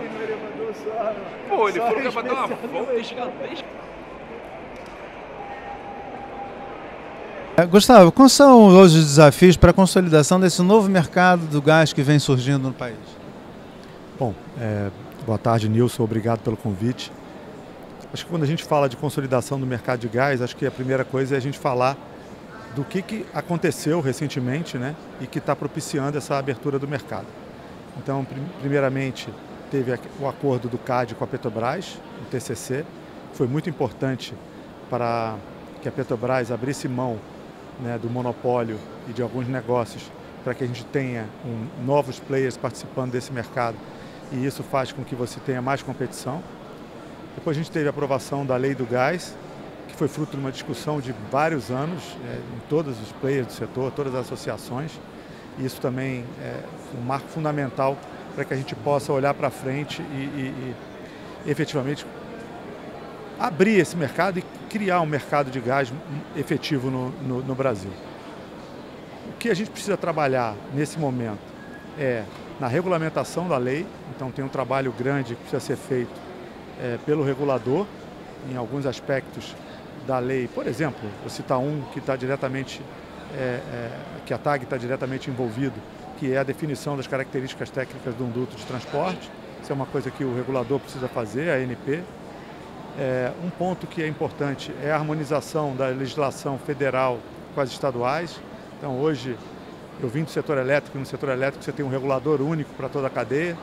no elevador só. Pô, ele só falou que vai dar uma especial do volta mercado. gigantesca. Gustavo, quais são hoje os desafios para a consolidação desse novo mercado do gás que vem surgindo no país? Bom, boa tarde, Nilson. Obrigado pelo convite. Acho que quando a gente fala de consolidação do mercado de gás, acho que a primeira coisa é a gente falar do que aconteceu recentemente, né, e que está propiciando essa abertura do mercado. Então, primeiramente, teve o acordo do CAD com a Petrobras, o TCC, que foi muito importante para que a Petrobras abrisse mão, né, do monopólio e de alguns negócios para que a gente tenha novos players participando desse mercado, e isso faz com que você tenha mais competição. Depois a gente teve a aprovação da Lei do Gás, que foi fruto de uma discussão de vários anos em todos os players do setor, todas as associações, e isso também é um marco fundamental para que a gente possa olhar para frente e efetivamente abrir esse mercado e criar um mercado de gás efetivo no Brasil. O que a gente precisa trabalhar nesse momento é na regulamentação da lei, então tem um trabalho grande que precisa ser feito pelo regulador em alguns aspectos da lei. Por exemplo, vou citar um que está diretamente, que a TAG está diretamente envolvido, que é a definição das características técnicas de um duto de transporte. Isso é uma coisa que o regulador precisa fazer, a ANP. Um ponto que é importante é a harmonização da legislação federal com as estaduais. Então, hoje, eu vim do setor elétrico, e no setor elétrico você tem um regulador único para toda a cadeia,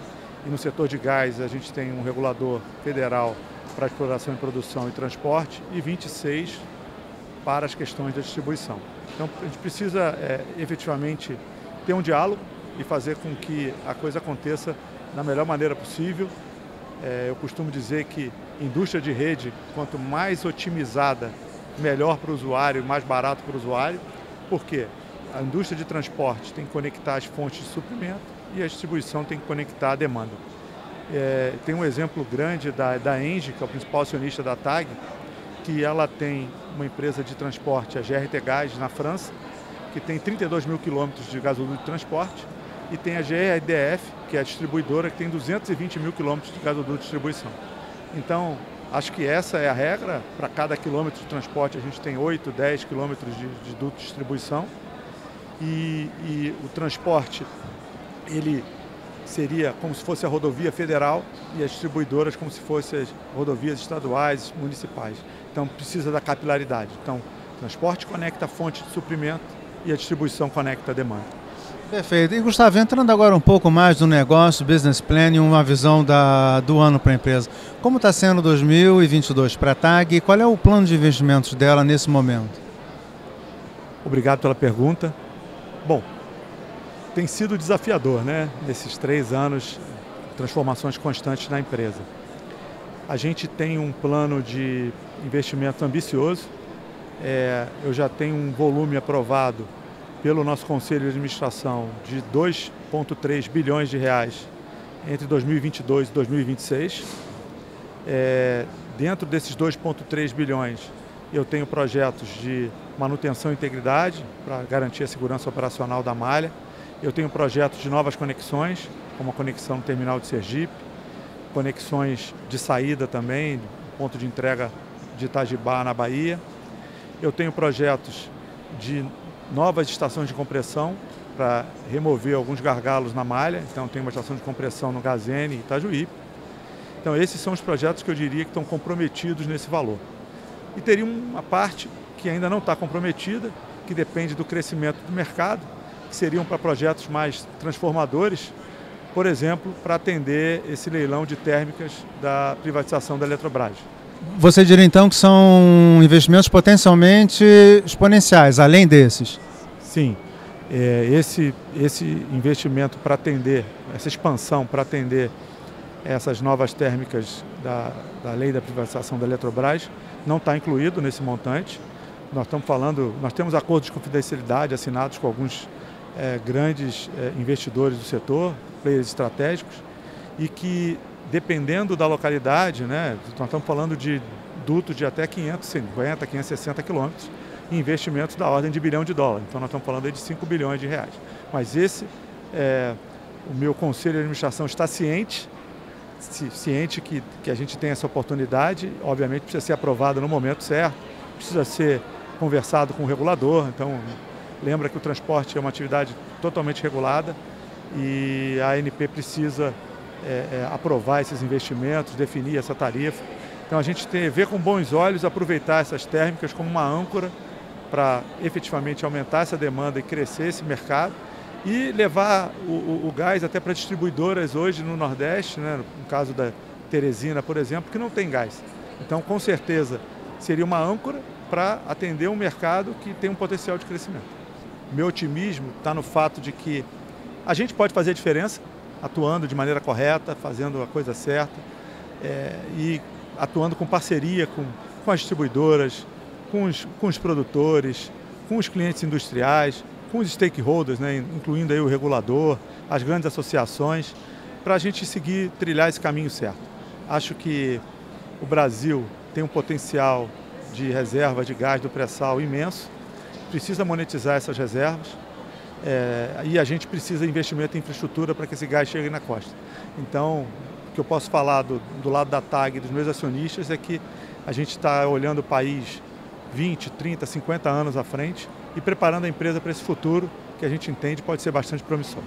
e no setor de gás a gente tem um regulador federal para exploração e produção e transporte, e 26 para as questões da distribuição. Então, a gente precisa efetivamente ter um diálogo e fazer com que a coisa aconteça da melhor maneira possível. Eu costumo dizer que indústria de rede, quanto mais otimizada, melhor para o usuário, mais barato para o usuário. Por quê? A indústria de transporte tem que conectar as fontes de suprimento e a distribuição tem que conectar a demanda. Tem um exemplo grande da Engie, que é o principal acionista da TAG, que ela tem uma empresa de transporte, a GRT Gaz, na França, que tem 32 mil quilômetros de gasoduto de transporte, e tem a GRDF, que é a distribuidora, que tem 220 mil quilômetros de gasoduto de distribuição. Então, acho que essa é a regra. Para cada quilômetro de transporte a gente tem 8, 10 quilômetros de duto de distribuição, e o transporte, ele seria como se fosse a rodovia federal e as distribuidoras como se fossem as rodovias estaduais, municipais. Então precisa da capilaridade. Então o transporte conecta a fonte de suprimento e a distribuição conecta a demanda. Perfeito. E Gustavo, entrando agora um pouco mais no negócio, business plan e uma visão do ano para a empresa. Como está sendo 2022 para a TAG e qual é o plano de investimentos dela nesse momento? Obrigado pela pergunta. Bom, tem sido desafiador, né? Nesses 3 anos, transformações constantes na empresa. A gente tem um plano de investimento ambicioso. Eu já tenho um volume aprovado pelo nosso Conselho de Administração de 2,3 bilhões de reais entre 2022 e 2026. Dentro desses 2,3 bilhões, eu tenho projetos de manutenção e integridade para garantir a segurança operacional da malha. Eu tenho projetos de novas conexões, como a conexão no terminal de Sergipe, conexões de saída também, ponto de entrega de Itajibá, na Bahia. Eu tenho projetos de novas estações de compressão para remover alguns gargalos na malha. Então, tem uma estação de compressão no Gazene e Itajuípe. Então, esses são os projetos que eu diria que estão comprometidos nesse valor. E teria uma parte que ainda não está comprometida, que depende do crescimento do mercado, que seriam para projetos mais transformadores, por exemplo, para atender esse leilão de térmicas da privatização da Eletrobras. Você diria então que são investimentos potencialmente exponenciais, além desses? Sim, esse investimento para atender, essa expansão para atender essas novas térmicas da lei da privatização da Eletrobras não está incluído nesse montante. Nós temos acordos de confidencialidade assinados com alguns grandes investidores do setor, players estratégicos, e que, dependendo da localidade, né, nós estamos falando de dutos de até 550, 560 quilômetros, e investimentos da ordem de $1 bilhão. Então nós estamos falando aí de 5 bilhões de reais. Mas o meu conselho de administração está ciente ciente que a gente tem essa oportunidade, obviamente precisa ser aprovada no momento certo, precisa ser conversado com o regulador. Então, lembra que o transporte é uma atividade totalmente regulada e a ANP precisa aprovar esses investimentos, definir essa tarifa. Então, a gente vê com bons olhos aproveitar essas térmicas como uma âncora para efetivamente aumentar essa demanda e crescer esse mercado e levar o gás até para distribuidoras hoje no Nordeste, né? No caso da Teresina, por exemplo, que não tem gás. Então, com certeza, seria uma âncora para atender um mercado que tem um potencial de crescimento. Meu otimismo está no fato de que a gente pode fazer a diferença, atuando de maneira correta, fazendo a coisa certa e atuando com parceria com as distribuidoras, com os produtores, com os clientes industriais, com os stakeholders, né, incluindo aí o regulador, as grandes associações, para a gente seguir, trilhar esse caminho certo. Acho que o Brasil tem um potencial de reserva de gás do pré-sal imenso, precisa monetizar essas reservas e a gente precisa de investimento em infraestrutura para que esse gás chegue na costa. Então, o que eu posso falar do lado da TAG, dos meus acionistas, é que a gente está olhando o país 20, 30, 50 anos à frente e preparando a empresa para esse futuro que a gente entende pode ser bastante promissor.